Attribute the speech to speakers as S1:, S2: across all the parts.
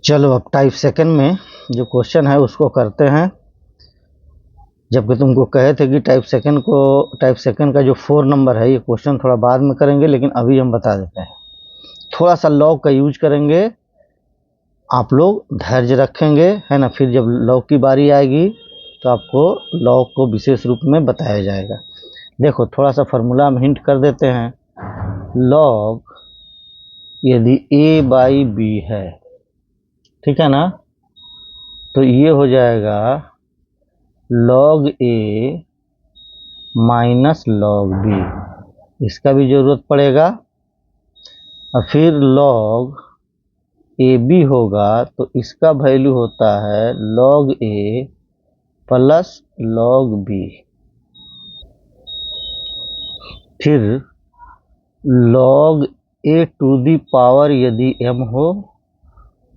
S1: चलो अब type second में जो क्वेश्चन है उसको करते हैं। जबकि तुमको कहे थे कि टाइप सेकंड का जो 4 नंबर है ये क्वेश्चन थोड़ा बाद में करेंगे, लेकिन अभी हम बता देते हैं। थोड़ा सा लॉग का यूज करेंगे, आप लोग धैर्य रखेंगे, है ना। फिर जब लॉग की बारी आएगी तो आपको लॉग को विशेष रूप में बताया जाएगा। देखो थोड़ा सा फार्मूला हम हिंट कर देते हैं। लॉग यदि a बाई बी है, ठीक है ना, तो ये हो जाएगा log a minus log b, इसका भी जरूरत पड़ेगा। और फिर log ए बी होगा तो इसका वैल्यू होता है log a plus log b। फिर log a to the power यदि m हो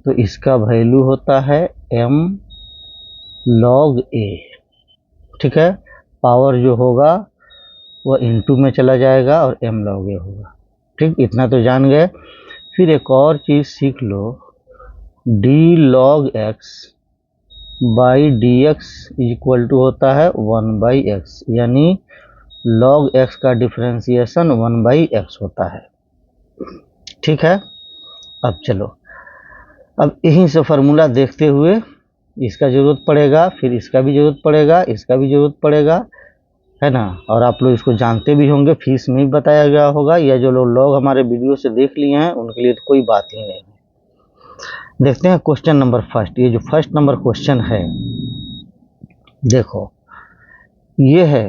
S1: तो इसका वैल्यू होता है m log a, ठीक है। पावर जो होगा वह इनटू में चला जाएगा और m log a होगा, ठीक। इतना तो जान गए। फिर एक और चीज़ सीख लो, d log x by D x equal to होता है 1 बाई एक्स, यानी log x का डिफरेंशिएशन 1 बाई एक्स होता है, ठीक है। अब चलो, अब यहीं से फार्मूला देखते हुए इसका जरूरत पड़ेगा, फिर इसका भी जरूरत पड़ेगा, इसका भी जरूरत पड़ेगा, है ना। और आप लोग इसको जानते भी होंगे, फीस में भी बताया गया होगा, या जो लोग हमारे वीडियो से देख लिए हैं उनके लिए तो कोई बात ही नहीं है। देखते हैं क्वेश्चन नंबर फर्स्ट। ये जो फर्स्ट नंबर क्वेश्चन है, देखो ये है,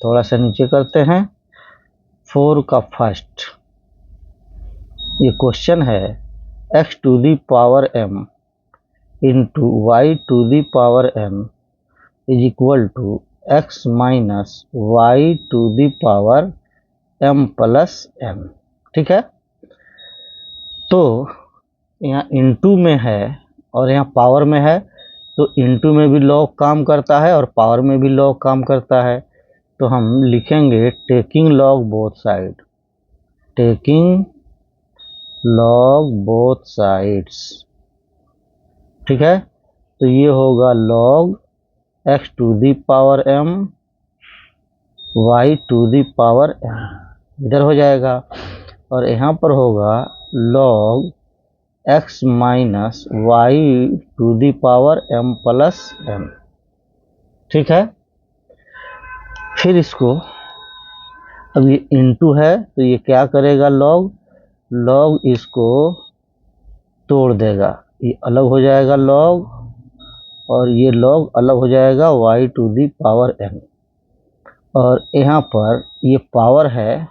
S1: थोड़ा सा नीचे करते हैं। 4 का फर्स्ट ये क्वेश्चन है, x to the power m into y to the power m is equal to x minus y to the power m plus m, ठीक है। तो यहाँ इनटू में है और यहाँ पावर में है, तो इनटू में भी लॉग काम करता है और पावर में भी लॉग काम करता है। तो हम लिखेंगे taking log both side, taking log both sides, ठीक है। तो ये होगा log x to the power m y to the power m, इधर हो जाएगा। और यहाँ पर होगा log x minus y to the power m plus m, ठीक है। फिर इसको, अब ये इनटू है तो ये क्या करेगा, log इसको तोड़ देगा, ये अलग हो जाएगा log, और ये log अलग हो जाएगा y to the power m। और यहाँ पर ये पावर है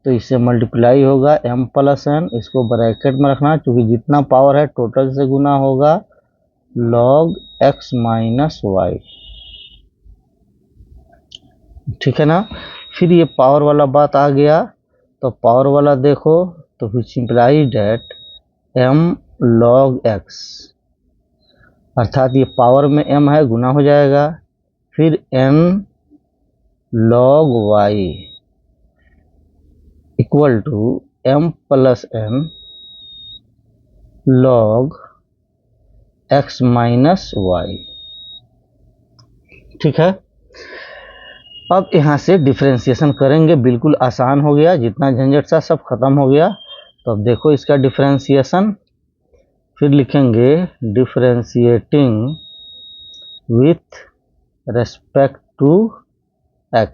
S1: तो इससे मल्टीप्लाई होगा m प्लस n, इसको ब्रैकेट में रखना क्योंकि जितना पावर है टोटल से गुना होगा log x माइनस वाई, ठीक है ना। फिर ये पावर वाला बात आ गया, तो पावर वाला देखो तो फिर simply that m log x, अर्थात ये पावर में m है, गुना हो जाएगा। फिर n log y equal to m plus n log x minus y, ठीक है। अब यहाँ से डिफरेंशिएशन करेंगे, बिल्कुल आसान हो गया, जितना झंझट सा सब खत्म हो गया। तो अब देखो इसका डिफरेंशिएशन, फिर लिखेंगे differentiating with respect to x।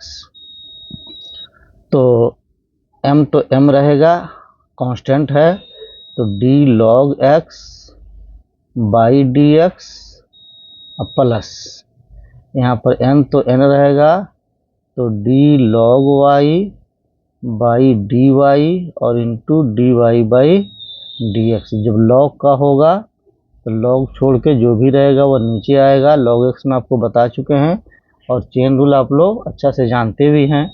S1: तो m रहेगा, कांस्टेंट है, तो d log x by D x plus, यहाँ पर n तो n रहेगा, तो d log y by D Y और into D Y by D x. जब log का होगा तो log छोड़ के जो भी रहेगा वह नीचे आएगा। log x में आपको बता चुके हैं और चेन रूल आप लोग अच्छा से जानते भी हैं।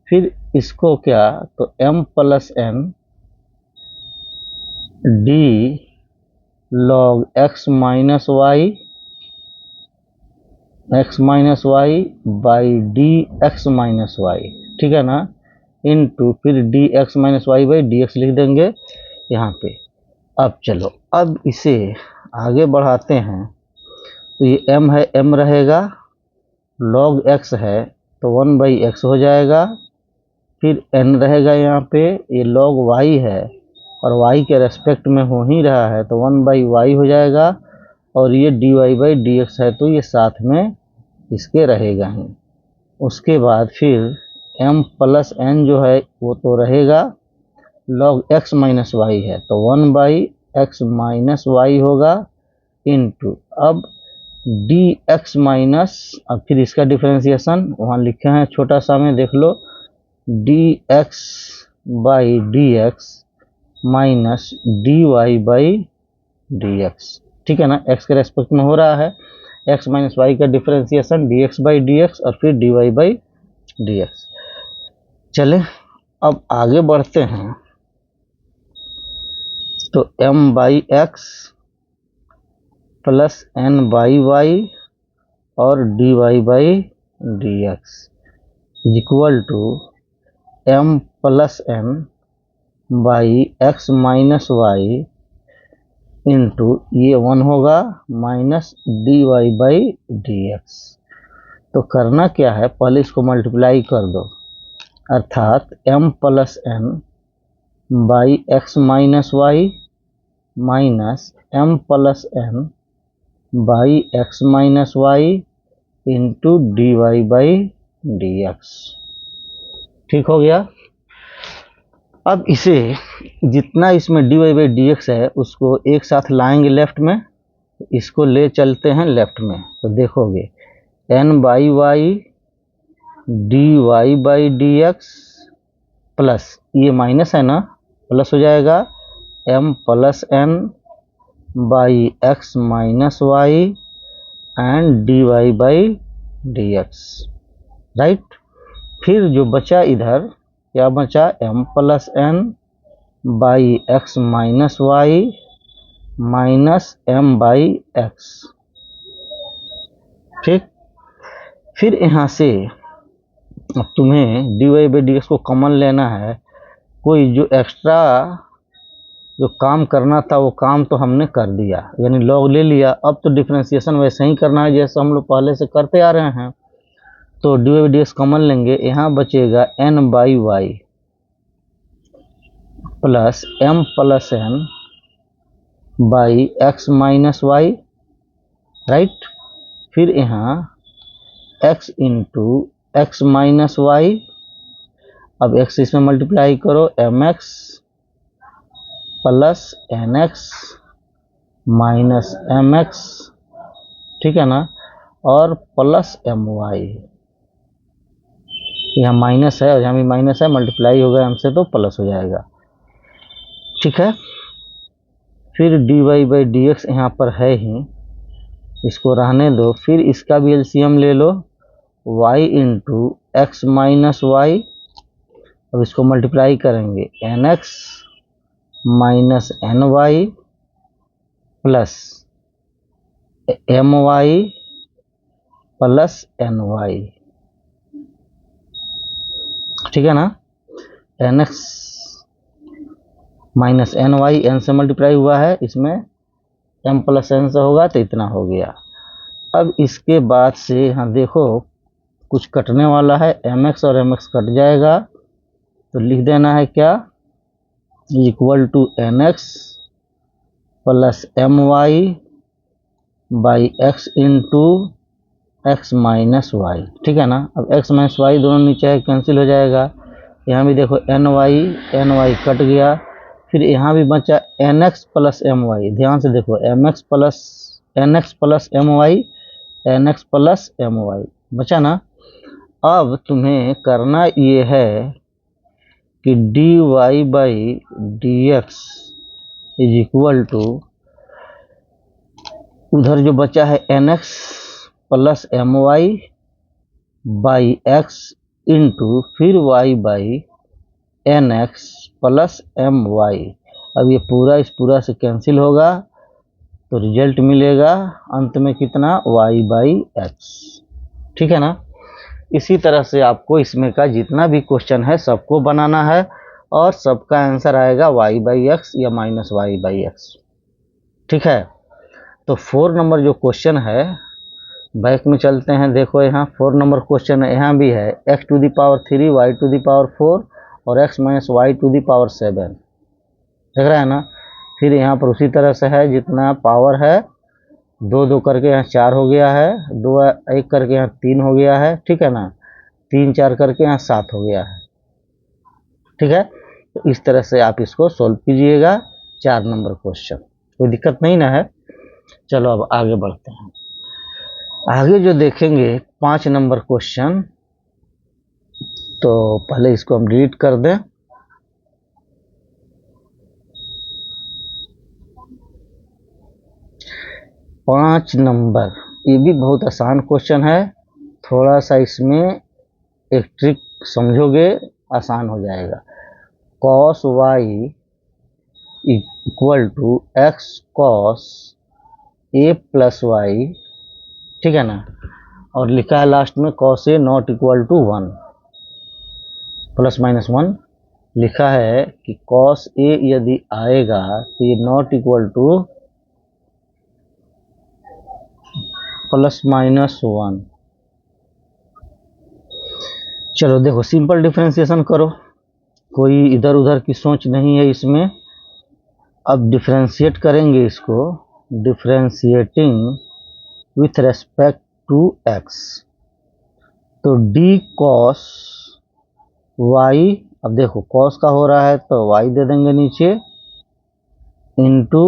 S1: फिर इसको क्या, तो m plus n d log x minus y by D x minus y, ठीक है ना, इनटू फिर d x minus y by D x लिख देंगे यहाँ पे। अब चलो, अब इसे आगे बढ़ाते हैं। तो ये m है, m रहेगा, log x है तो 1/x हो जाएगा। फिर n रहेगा यहाँ पे, ये log y है और y के रेस्पेक्ट में हो ही रहा है तो 1/y हो जाएगा। और ये dy/dx है तो ये साथ में इसके रहेगा ही। उसके बाद फिर m प्लस n जो है वो तो रहेगा, log x माइनस वाई है तो 1/x माइनस वाई होगा इंटू अब dx माइनस, अब फिर इसका डिफरेंशिएशन वहाँ लिखे हैं छोटा सा में देख लो, dx/dx माइनस dy/dx। ठीक है ना, x के रेस्पेक्ट में हो रहा है, x माइनस वाई का डिफरेंशिएशन dx/dx और फिर dy/dx। चले अब आगे बढ़ते हैं। तो m/x प्लस n/y और dy/dx equal to m plus n by x minus y into ये 1 होगा माइनस dy/dx। तो करना क्या है, पहले इसको मल्टीप्लाई कर दो, अर्थात m plus n by x minus y minus m plus n by x minus y into dy/dx। ठीक हो गया। अब इसे जितना इसमें dy/dx है उसको एक साथ लाएंगे लेफ्ट में, इसको ले चलते हैं लेफ्ट में तो देखोगे n/y dy/dx प्लस ये माइनस है ना, प्लस हो जाएगा m plus n by x minus y and dy/dx, right. फिर जो बचा इधर क्या बचा, m plus n by x minus y minus m/x। ठीक, फिर यहाँ से अब तुम्हें dy/dx को कॉमन लेना है। कोई जो एक्स्ट्रा जो काम करना था वो काम तो हमने कर दिया, यानी log ले लिया। अब तो डिफरेंशिएशन वैसे ही करना है जैसे हम लोग पहले से करते आ रहे हैं। तो dy/dx कॉमन लेंगे, यहाँ बचेगा n/y plus m plus n by x minus y, right. फिर यहाँ x into x minus y, अब x इसमें मल्टीप्लाई करो, mx plus nx minus mx, ठीक है ना, और प्लस my। यहाँ माइनस है और यहाँ भी माइनस है, मल्टीप्लाई होगा हमसे तो प्लस हो जाएगा। ठीक है, फिर dy/dx यहाँ पर है ही, इसको रहने दो। फिर इसका भी एलसीएम ले लो, y into x minus y, अब इसको मल्टीप्लाई करेंगे nx minus ny plus my plus ny, ठीक है ना। nx माइनस ny n से मल्टीप्लाई हुआ है, इसमें m प्लस n से होगा तो इतना हो गया। अब इसके बाद से यहाँ देखो कुछ कटने वाला है, mx और mx कट जाएगा तो लिख देना है क्या, equal to nx plus my by x into x minus y, ठीक है ना। अब x माइनस वाई दोनों नीचे कैंसिल हो जाएगा। यहाँ भी देखो ny कट गया। फिर यहाँ भी बचा nx प्लस my, ध्यान से देखो nx प्लस my बचा ना। अब तुम्हें करना ये है कि dy/dx इज इक्वल टू, उधर जो बचा है nx plus my by x into फिर y by nx plus my। अब ये पूरा इस पूरा से कैंसिल होगा तो रिजल्ट मिलेगा अंत में कितना, y/x, ठीक है ना। इसी तरह से आपको इसमें का जितना भी क्वेश्चन है सबको बनाना है और सबका आंसर आएगा y/x या -y/x। ठीक है, तो 4 नंबर जो क्वेश्चन है, बैक में चलते हैं। देखो यहाँ 4 नंबर क्वेश्चन है, यहाँ भी है x⁻3 y⁻4 और x-y⁻7। देख रहा है ना। फिर यहाँ पर उसी तरह से है, जितना पावर है 2 करके यहाँ 4 हो गया है, 2 1 करके यहाँ 3 हो गया है। ठीक है ना, 3 4 करके यहाँ 7 हो गया है। ठीक है, तो इस तरह से आप इसको सोल्व कीजिएगा 4 नंबर क्वेश्चन, कोई दिक्कत नहीं ना है। चलो अब आगे बढ़ते हैं। आगे जो देखेंगे 5 नंबर क्वेश्चन, तो पहले इसको हम डिलीट कर दें। पाँच नंबर, ये भी बहुत आसान क्वेश्चन है, थोड़ा सा इसमें एक ट्रिक समझोगे आसान हो जाएगा। cos y equal to x cos a plus y, ठीक है ना, और लिखा है लास्ट में cos a not equal to 1, ±1 लिखा है कि cos a यदि आएगा तो ये नॉट इक्वल टू ±1। चलो देखो, सिंपल डिफरेंशिएशन करो, कोई इधर उधर की सोच नहीं है इसमें। अब डिफरेंशिएट करेंगे इसको, differentiating with respect to x, तो d cos y, अब देखो cos का हो रहा है तो y दे देंगे नीचे, इंटू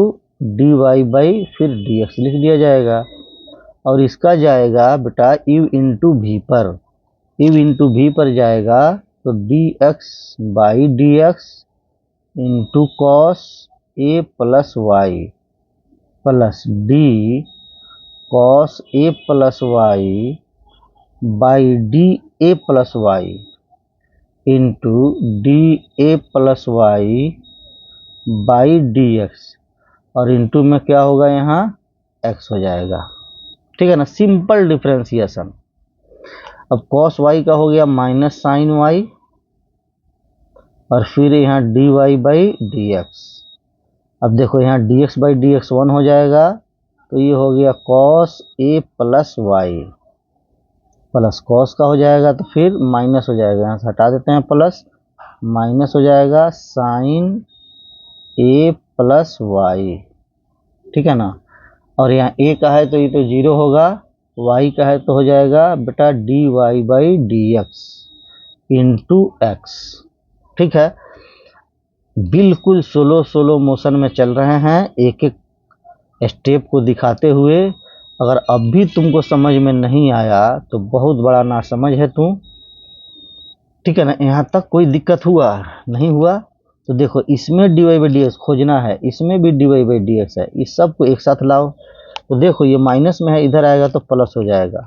S1: dy बाई फिर dx लिख दिया जाएगा, और इसका जाएगा बेटा u इंटू वी पर, u इंटू वी पर जाएगा तो dx by dx into cos a plus y plus d cos a plus Y by d a plus Y into d a plus Y by D x, और into में क्या होगा यहाँ x हो जाएगा। ठीक है ना, सिंपल डिफरेंशिएशन। अब cos y का हो गया माइनस साइन y, और फिर यहाँ dy बाई डी एक्स। अब देखो यहाँ dx बाई डी एक्स 1 हो जाएगा, तो ये हो गया cos a plus y, plus cos का हो जाएगा तो फिर माइनस हो जाएगा, यहाँ से हटा देते हैं प्लस, माइनस हो जाएगा साइन a प्लस वाई। ठीक है ना, और यहाँ a का है तो ये तो 0 होगा, y का है तो हो जाएगा बेटा dy by D x into x. ठीक है, बिल्कुल स्लो मोशन में चल रहे हैं, एक एक स्टेप को दिखाते हुए। अगर अब भी तुमको समझ में नहीं आया तो बहुत बड़ा नासमझ है तू। ठीक है ना, यहाँ तक कोई दिक्कत हुआ नहीं हुआ, तो देखो इसमें dy बाई डी एक्स खोजना है, इसमें भी dy बाई डी एक्स है, इस सब को एक साथ लाओ, तो देखो ये माइनस में है, इधर आएगा तो प्लस हो जाएगा,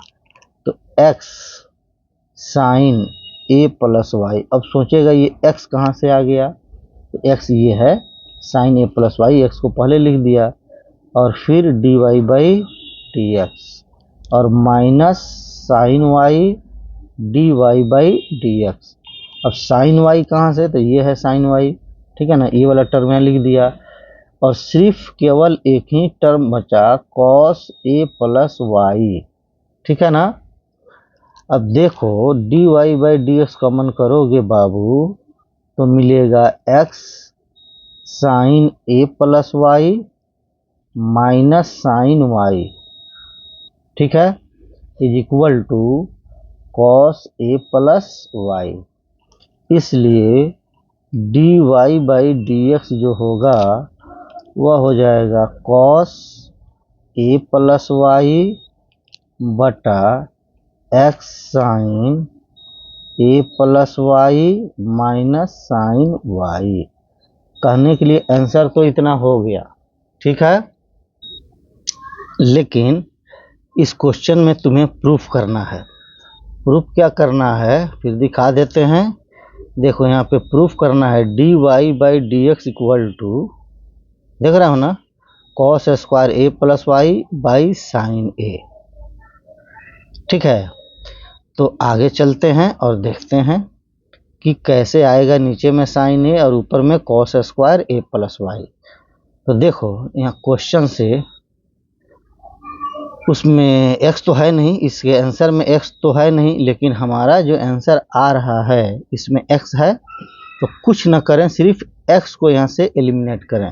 S1: तो x sine a plus y. अब सोचेगा ये x कहाँ से आ गया, तो x ये है sine a plus y, x को पहले लिख दिया, और फिर dy बाई डी एक्स, और minus sine y dy by D x. अब साइन y कहाँ से, तो ये है साइन y। ठीक है ना, ये वाला टर्म यहाँ लिख दिया, और सिर्फ केवल एक ही टर्म बचा cos a प्लस वाई। ठीक है ना, अब देखो dy by D x common करोगे बाबू, तो मिलेगा x sine a plus Y minus sine Y, ठीक है, is equal to cos a plus y. इसलिए dy बाई डी एक्स जो होगा वह हो जाएगा cos a प्लस वाई बटा x sine a plus Y minus sine y. कहने के लिए आंसर तो इतना हो गया, ठीक है, लेकिन इस क्वेश्चन में तुम्हें प्रूफ करना है। प्रूफ क्या करना है फिर दिखा देते हैं। देखो यहाँ पे प्रूफ करना है dy by D x equal to, देख रहे हो ना, cos square a plus Y by sine a। ठीक है, तो आगे चलते हैं और देखते हैं कि कैसे आएगा नीचे में साइन ए और ऊपर में कॉस स्क्वायर ए प्लस वाई। तो देखो यहाँ क्वेश्चन से उसमें x तो है नहीं, इसके आंसर में x तो है नहीं, लेकिन हमारा जो आंसर आ रहा है इसमें x है, तो कुछ ना करें, सिर्फ x को यहाँ से एलिमिनेट करें,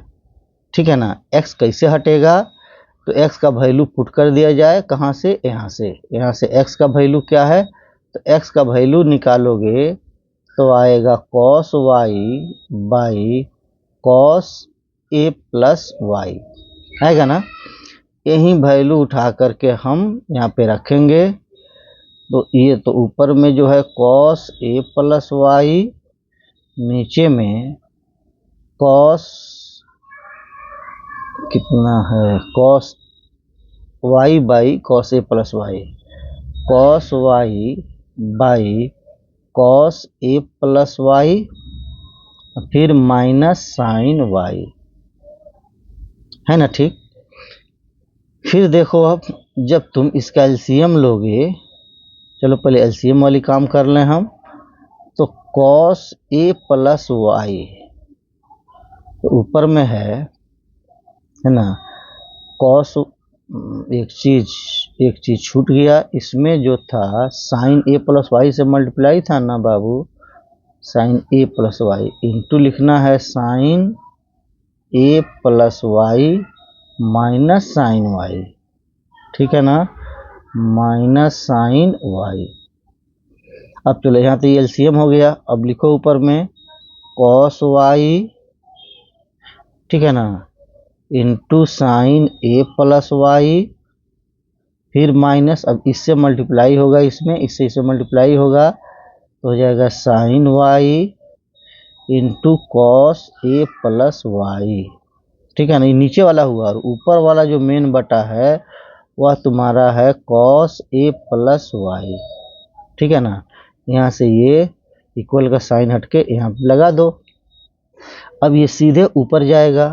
S1: ठीक है ना। x कैसे हटेगा, तो x का वैल्यू पुट कर दिया जाए, कहाँ से, यहाँ से x का वैल्यू क्या है, तो x का वैल्यू निकालोगे तो आएगा cos y by cos a plus y, आएगा ना। यही वैल्यू उठा करके हम यहाँ पे रखेंगे, तो ये तो ऊपर में जो है cos a प्लस वाई, नीचे में cos कितना है, cos y by cos a plus y, cos y by cos a plus y, फिर माइनस साइन y, है ना, ठीक। फिर देखो अब जब तुम इसका एलसीएम लोगे, चलो पहले एलसीएम वाली काम कर लें हम, तो cos a प्लस वाई, तो ऊपर में है ना cos, एक चीज छूट गया, इसमें जो था साइन a प्लस वाई से मल्टीप्लाई था ना बाबू, sine a plus Y into लिखना है sine a plus Y minus sine Y, ठीक है ना, माइनस साइन वाई। अब चलो यहाँ तो ये एलसीएम हो गया, अब लिखो ऊपर में cos वाई, ठीक है ना, into sine a plus y, फिर माइनस, अब इससे मल्टीप्लाई होगा, इसमें इससे मल्टीप्लाई होगा तो हो जाएगा sine y into cos a plus y, ठीक है ना। ये नीचे वाला हुआ, और ऊपर वाला जो मेन बटा है वह तुम्हारा है cos a प्लस वाई, ठीक है ना। यहाँ से ये इक्वल का साइन हटके यहाँ पे लगा दो। अब ये सीधे ऊपर जाएगा,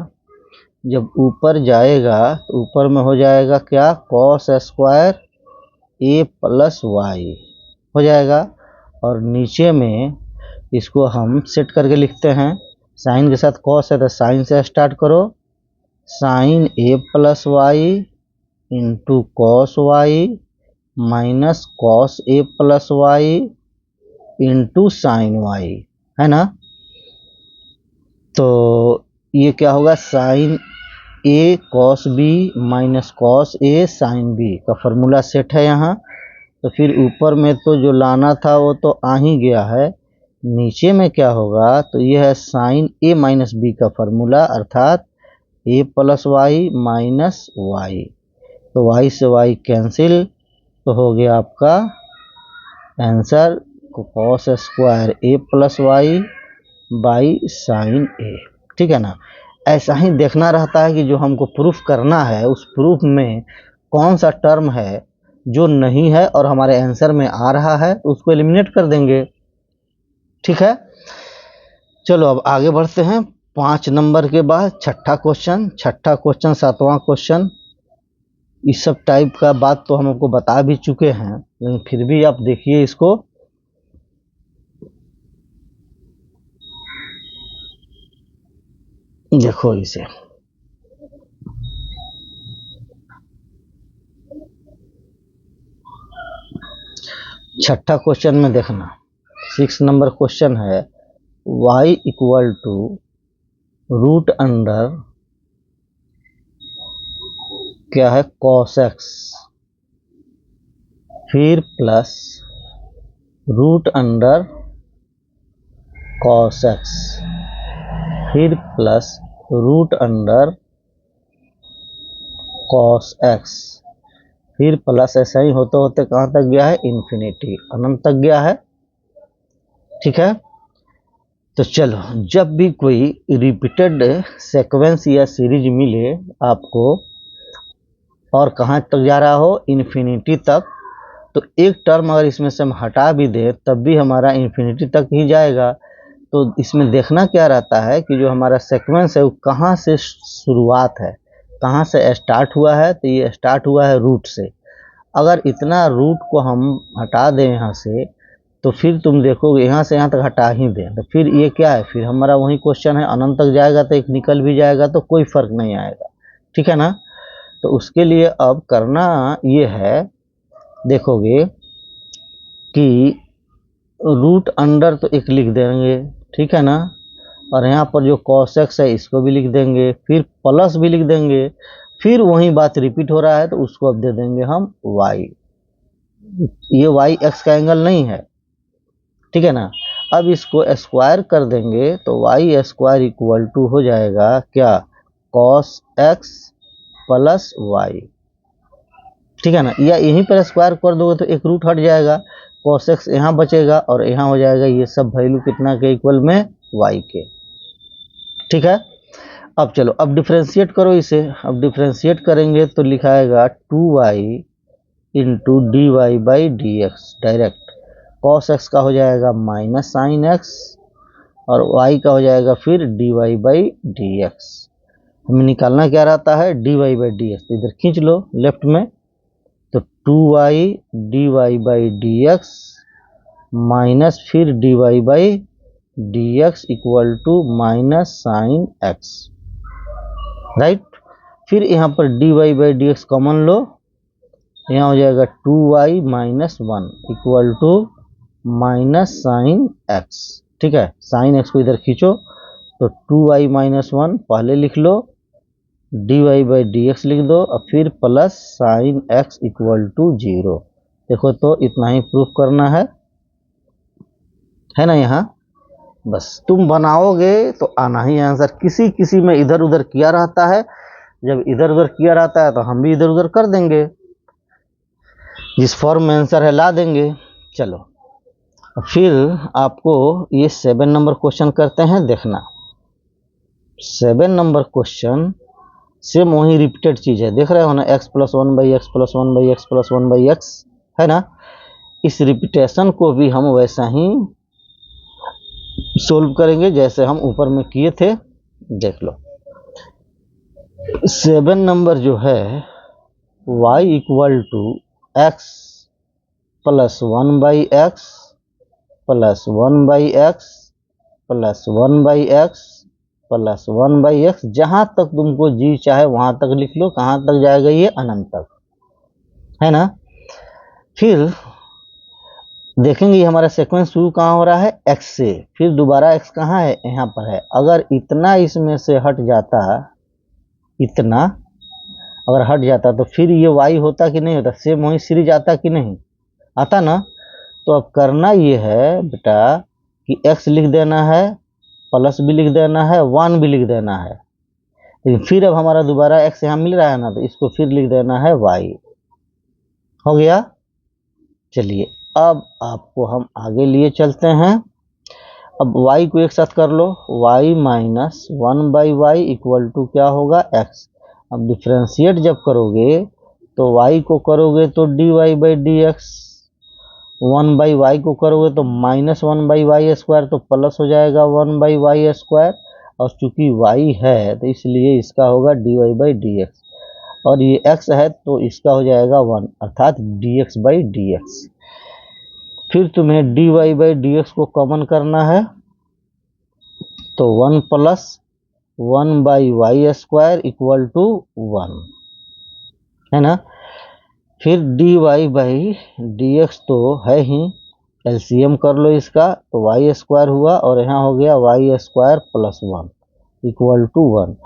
S1: जब ऊपर जाएगा तो ऊपर में हो जाएगा क्या, cos square a plus y हो जाएगा, और नीचे में इसको हम सेट करके लिखते हैं, साइन के साथ cos है तो साइन से स्टार्ट करो, sine a plus Y into cos y minus cos a plus Y into sine y, है ना। तो ये क्या होगा, sine a cos b minus cos a sine b का फॉर्मूला सेट है यहाँ। तो फिर ऊपर में तो जो लाना था वो तो आ ही गया है, नीचे में क्या होगा, तो ये है साइन a माइनस b का फॉर्मूला, अर्थात a plus Y minus y, तो y से y कैंसिल, तो हो गया आपका answer cos square a plus Y by sine a, ठीक है ना। ऐसा ही देखना रहता है कि जो हमको प्रूफ करना है उस प्रूफ में कौन सा टर्म है जो नहीं है और हमारे आंसर में आ रहा है, तो उसको एलिमिनेट कर देंगे, ठीक है। चलो अब आगे बढ़ते हैं, 5 नंबर के बाद छठा क्वेश्चन, 7वां क्वेश्चन। इस सब टाइप का बात तो हम आपको बता भी चुके हैं, लेकिन फिर भी आप देखिए इसको, देखो इसे, छठा क्वेश्चन में देखना, 6 नंबर क्वेश्चन है, y equal to root under क्या है cos x, फिर plus root under cos x, फिर plus root under cos x, फिर प्लस, ऐसा ही होते होते कहाँ तक गया है, इन्फिनिटी, अनंत तक गया है, ठीक है। तो चलो, जब भी कोई रिपीटेड सीक्वेंस या सीरीज मिले आपको और कहाँ तक जा रहा हो, इन्फिनिटी तक, तो एक टर्म अगर इसमें से हम हटा भी दें तब भी हमारा इन्फिनिटी तक ही जाएगा। तो इसमें देखना क्या रहता है कि जो हमारा सीक्वेंस है वो कहाँ से शुरुआत है, कहाँ से स्टार्ट हुआ है, तो ये स्टार्ट हुआ है रूट से। अगर इतना रूट को हम हटा दें यहाँ से, तो फिर तुम देखोगे यहाँ से यहाँ तक हटा ही दें तो फिर ये क्या है, फिर हमारा वही क्वेश्चन है, अनंत तक जाएगा तो एक निकल भी जाएगा तो कोई फर्क नहीं आएगा, ठीक है ना। तो उसके लिए अब करना ये है, देखोगे कि रूट अंडर तो एक लिख देंगे, ठीक है ना, और यहाँ पर जो cos x है इसको भी लिख देंगे, फिर प्लस भी लिख देंगे, फिर वही बात रिपीट हो रहा है तो उसको अब दे देंगे हम y। ये y x का एंगल नहीं है, ठीक है ना। अब इसको स्क्वायर कर देंगे तो y स्क्वायर इक्वल टू हो जाएगा क्या, cos x प्लस y, ठीक है ना। या यहीं पर स्क्वायर कर दोगे तो एक रूट हट जाएगा, cos x यहाँ बचेगा और यहाँ हो जाएगा ये सब वैल्यू कितना के इक्वल में, y के, ठीक है। अब चलो अब डिफ्रेंशिएट करो इसे, अब डिफ्रेंशिएट करेंगे तो लिखाएगा 2y into D Y by D X direct, cos x का हो जाएगा माइनस साइन x और y का हो जाएगा फिर D Y by D X. हमें निकालना क्या रहता है, D Y by D x, तो इधर खींच लो लेफ्ट में, तो 2y D Y by D x minus फिर D Y by D x equal to minus sine X, right. फिर यहाँ पर D Y by D x common लो, यहाँ हो जाएगा 2y minus one equal to minus sine X, ठीक है। साइन एक्स को इधर खींचो तो 2y माइनस वन पहले लिख लो, D Y by D x लिख दो और फिर plus sine X equal to 0। देखो तो इतना ही प्रूफ करना है ना यहाँ, बस तुम बनाओगे तो आना ही आंसर। किसी किसी में इधर उधर किया रहता है, जब इधर उधर किया रहता है तो हम भी इधर उधर कर देंगे, जिस फॉर्म में आंसर है ला देंगे। चलो फिर आपको ये 7 नंबर क्वेश्चन करते हैं, देखना 7 नंबर क्वेश्चन सेम वही रिपीटेड चीज है, देख रहे हो ना, x plus one by x plus one by x plus one by x है ना। इस रिपीटेशन को भी हम वैसा ही सोल्व करेंगे जैसे हम ऊपर में किए थे, देख लो। 7 नंबर जो है y equal to x plus one by x plus one by x plus one by x plus one by x, जहां तक तुमको जी चाहे वहां तक लिख लो, कहां तक जाएगा ये, अनंत तक, है ना। फिर देखेंगे हमारा सीक्वेंस शुरू कहाँ हो रहा है, x से, फिर दोबारा x कहाँ है, यहाँ पर है। अगर इतना इसमें से हट जाता, इतना अगर हट जाता तो फिर ये y होता कि नहीं होता, सेम वही सीरीज आता कि नहीं आता ना। तो अब करना ये है बेटा कि x लिख देना है, प्लस भी लिख देना है, 1 भी लिख देना है, लेकिन फिर अब हमारा दोबारा x यहाँ मिल रहा है ना, तो इसको फिर लिख देना है y, हो गया। चलिए अब आपको हम आगे लिए चलते हैं। अब y को एक साथ कर लो, y minus one by y equal to क्या होगा, x। अब डिफ्रेंशिएट जब करोगे तो y को करोगे तो d Y by D x, one by y को करोगे तो minus one by y square, तो प्लस हो जाएगा वन बाई वाई स्क्वायर, और चूंकि y है तो इसलिए इसका होगा d Y by D x, और ये x है तो इसका हो जाएगा 1 अर्थात d x by D x. फिर तुम्हें d Y by D x को कॉमन करना है, तो 1 plus one by y square equal to 1, है ना। फिर D Y by D x तो है ही, एलसीएम कर लो इसका, तो वाई स्क्वायर हुआ और यहाँ हो गया y square plus 1 equal to 1,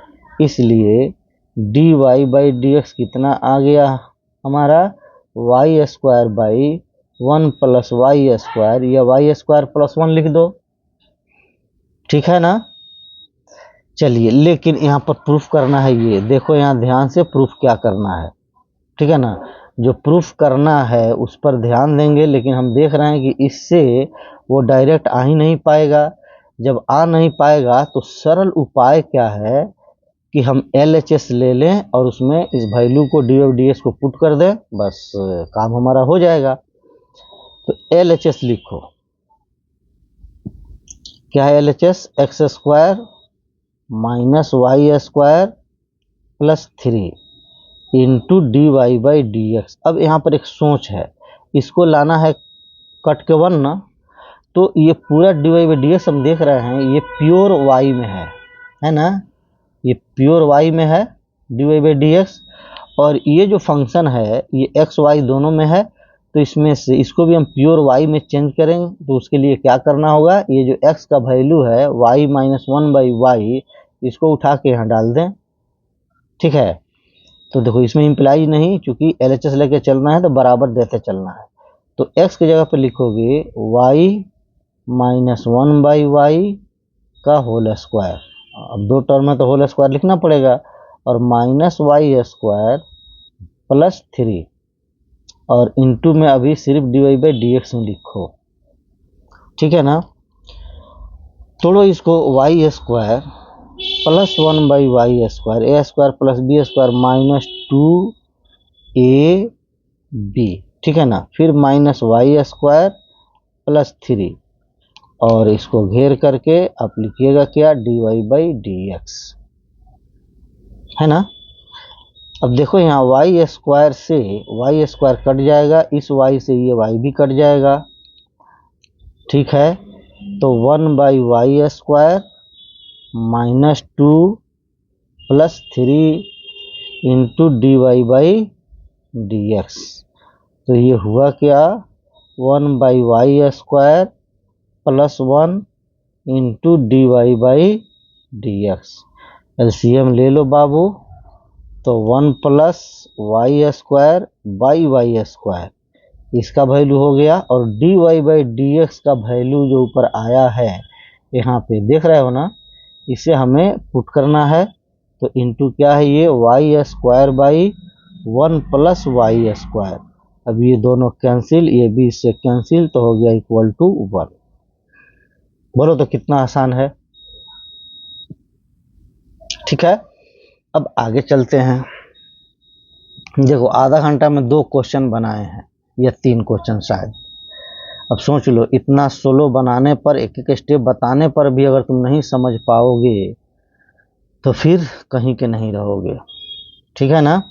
S1: इसलिए d Y by D x कितना आ गया हमारा, y square by 1 plus y square, या वाई स्क्वायर प्लस 1 लिख दो, ठीक है ना। चलिए लेकिन यहाँ पर प्रूफ करना है, ये देखो यहाँ ध्यान से प्रूफ क्या करना है, ठीक है ना। जो प्रूफ करना है उस पर ध्यान देंगे, लेकिन हम देख रहे हैं कि इससे वो डायरेक्ट आ ही नहीं पाएगा। जब आ नहीं पाएगा तो सरल उपाय क्या है कि हम LHS ले लें और उसमें इस वैल्यू को डी को पुट कर दें, बस काम हमारा हो जाएगा। तो LHS लिखो, क्या है LHS, x square minus y square plus 3 into D Y by D x. अब यहाँ पर एक सोच है, इसको लाना है कट के 1 ना, तो ये पूरा d Y by D x हम देख रहे हैं, ये प्योर वाई में है ना, ये प्योर वाई में है D Y by D x. और ये जो फंक्शन है ये एक्स वाई दोनों में है, तो इसमें से इसको भी हम प्योर वाई में चेंज करेंगे। तो उसके लिए क्या करना होगा, ये जो एक्स का वैल्यू है y minus one by y, इसको उठा के यहाँ डाल दें, ठीक है। तो देखो इसमें इम्प्लाई नहीं, चूंकि LHS लेके चलना है तो बराबर देते चलना है। तो x की जगह पे लिखोगे y minus one by y का होल स्क्वायर, अब दो टर्म में तो होल स्क्वायर लिखना पड़ेगा, और माइनस वाई स्क्वायर प्लस 3, और इनटू में अभी सिर्फ d Y by D x में लिखो, ठीक है ना। तोड़ो इसको, y square plus one by y square, a square plus b square minus 2ab, ठीक है ना। फिर माइनस वाई स्क्वायर प्लस 3, और इसको घेर करके आप लिखिएगा क्या, d Y by D x, है ना। अब देखो यहाँ वाई स्क्वायर से वाई स्क्वायर कट जाएगा, इस वाई से ये वाई भी कट जाएगा, ठीक है। तो one by y square minus 2 plus 3 into D Y by D x. तो ये हुआ क्या, one by y square plus 1 into D Y by D x. LCM ले लो बाबू, तो 1 plus y square by y square, इसका वैल्यू हो गया, और d Y by D x का वैल्यू जो ऊपर आया है यहाँ पे देख रहे हो ना, इसे हमें पुट करना है। तो इंटू क्या है ये, y square by 1 plus y square. अब ये दोनों कैंसिल, ये भी इससे कैंसिल, तो हो गया इक्वल टू 1। बोलो तो कितना आसान है, ठीक है। अब आगे चलते हैं। देखो आधा घंटा में 2 क्वेश्चन बनाए हैं या 3 क्वेश्चन शायद। अब सोच लो, इतना सोलो बनाने पर, एक एक स्टेप बताने पर भी अगर तुम नहीं समझ पाओगे तो फिर कहीं के नहीं रहोगे, ठीक है ना।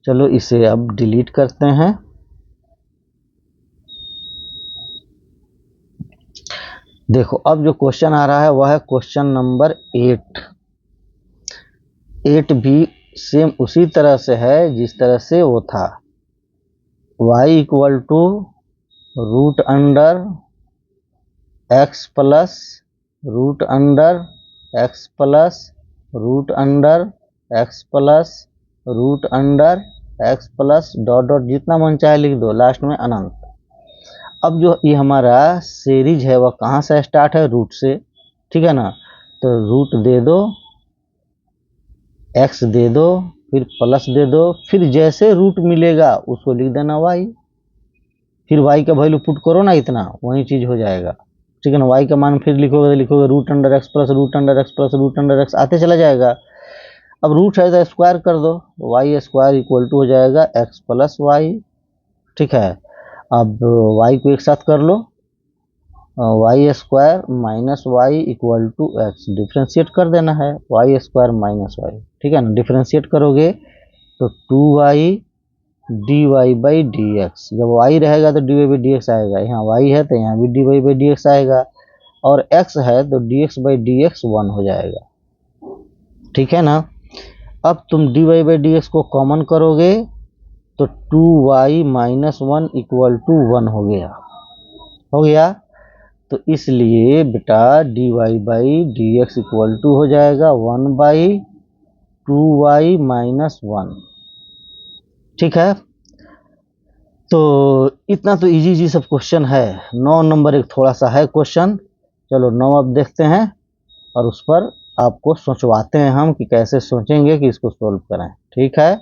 S1: चलो इसे अब डिलीट करते हैं। देखो अब जो क्वेश्चन आ रहा है वह है क्वेश्चन नंबर 8। 8 भी सेम उसी तरह से है जिस तरह से वो था, y equal to root under x plus root under x plus root under x plus root under x plus dot dot, जितना मन चाहे लिख दो, लास्ट में अनंत। अब जो ये हमारा सीरीज है वह कहाँ से स्टार्ट है, रूट से, ठीक है ना। तो रूट दे दो, एक्स दे दो, फिर प्लस दे दो, फिर जैसे रूट मिलेगा उसको लिख देना वाई, फिर वाई का वैल्यू पुट करो ना, इतना वही चीज हो जाएगा, ठीक है ना। वाई का मान फिर लिखोगे, लिखोगे root under x plus root under x plus root under x, आते चला जाएगा। अब रूट है तो स्क्वायर कर दो, वाई स्क्वायर इक्वल टू हो जाएगा एक्स प्लस वाई, ठीक है। अब वाई को एक साथ कर लो, Y square minus Y equal to X, differentiate कर देना है, वाई स्क्वायर माइनस वाई, ठीक है ना। डिफ्रेंशिएट करोगे तो 2y D Y by D x, जब y रहेगा तो d Y by D x आएगा, यहाँ y है तो यहाँ भी d Y by D x आएगा, और x है तो d x by D x 1 हो जाएगा, ठीक है ना। अब तुम d Y by D x को कॉमन करोगे तो 2y माइनस 1 इक्वल टू 1 हो गया। तो इसलिए बेटा d Y by D x equal to हो जाएगा 1 बाई 2y माइनस 1, ठीक है। तो इतना तो इजी सब क्वेश्चन है। 9 नंबर एक थोड़ा सा है क्वेश्चन, चलो 9 अब देखते हैं, और उस पर आपको सोचवाते हैं हम कि कैसे सोचेंगे कि इसको सोल्व करें, ठीक है।